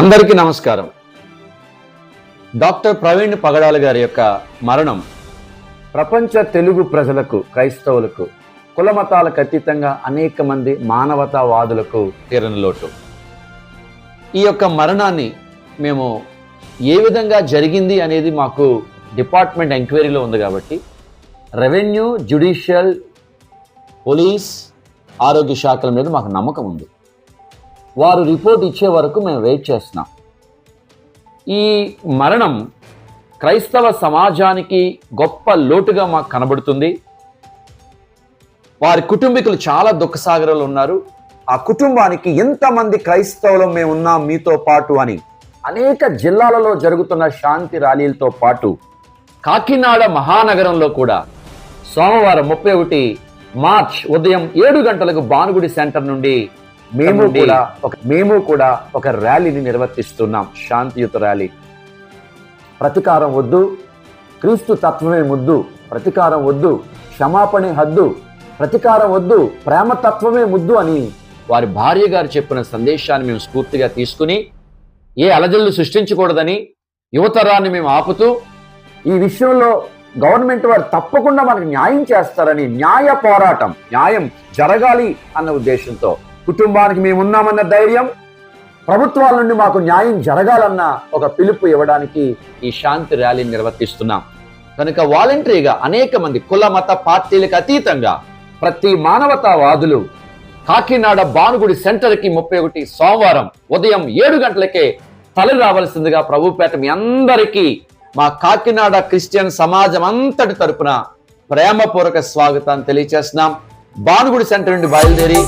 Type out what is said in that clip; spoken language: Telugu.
అందరికీ నమస్కారం. డాక్టర్ ప్రవీణ్ పగడాల గారి యొక్క మరణం ప్రపంచ తెలుగు ప్రజలకు, క్రైస్తవులకు, కుల మతాలకు అతీతంగా అనేక మంది మానవతావాదులకు తీరని లోటు. ఈ యొక్క మరణాన్ని మేము ఏ విధంగా జరిగింది అనేది మాకు డిపార్ట్మెంట్ ఎంక్వైరీలో ఉంది కాబట్టి రెవెన్యూ, జ్యుడిషియల్, పోలీస్, ఆరోగ్య శాఖల మీద మాకు నమ్మకం ఉంది. వారు రిపోర్ట్ ఇచ్చే వరకు మేము వెయిట్ చేస్తున్నాం. ఈ మరణం క్రైస్తవ సమాజానికి గొప్ప లోటుగా మాకు కనబడుతుంది. వారి కుటుంబీకులు చాలా దుఃఖసాగరంలో ఉన్నారు. ఆ కుటుంబానికి ఎంతమంది క్రైస్తవులు మేము ఉన్నాం మీతో పాటు అని అనేక జిల్లాలలో జరుగుతున్న శాంతి ర్యాలీలతో పాటు కాకినాడ మహానగరంలో కూడా సోమవారం 31 మార్చ్ ఉదయం 7 గంటలకు భానుగుడి సెంటర్ నుండి మేము కూడా ఒక ర్యాలీని నిర్వర్తిస్తున్నాం. శాంతియుత ర్యాలీ. ప్రతీకారం వద్దు, క్రీస్తు తత్వమే ముద్దు. ప్రతీకారం వద్దు, క్షమాపణే హద్దు. ప్రతీకారం వద్దు, ప్రేమ తత్వమే ముద్దు అని వారి భార్య గారు చెప్పిన సందేశాన్ని మేము స్ఫూర్తిగా తీసుకుని ఏ అలజడులు సృష్టించకూడదని యువతరాన్ని మేము ఆపుతూ ఈ విషయంలో గవర్నమెంట్ వారు తప్పకుండా మనకు న్యాయం చేస్తారని న్యాయ పోరాటం, న్యాయం జరగాలి అన్న ఉద్దేశంతో కుటుంబానికి మేమున్నామన్న ధైర్యం, ప్రభుత్వాల నుండి మాకు న్యాయం జరగాలన్న ఒక పిలుపు ఇవ్వడానికి ఈ శాంతి ర్యాలీని నిర్వర్తిస్తున్నాం. కనుక వాలంటరీగా అనేక మంది కుల మత పార్టీలకు అతీతంగా ప్రతి మానవతావాదులు కాకినాడ భానుగుడి సెంటర్కి 31 సోమవారం ఉదయం 7 గంటలకే తరలి రావాల్సిందిగా ప్రభుపేట మీ అందరికీ మా కాకినాడ క్రిస్టియన్ సమాజం అంతటి తరపున ప్రేమపూర్వక స్వాగతాన్ని తెలియజేస్తున్నాం. భానుగుడి సెంటర్ నుండి బయలుదేరి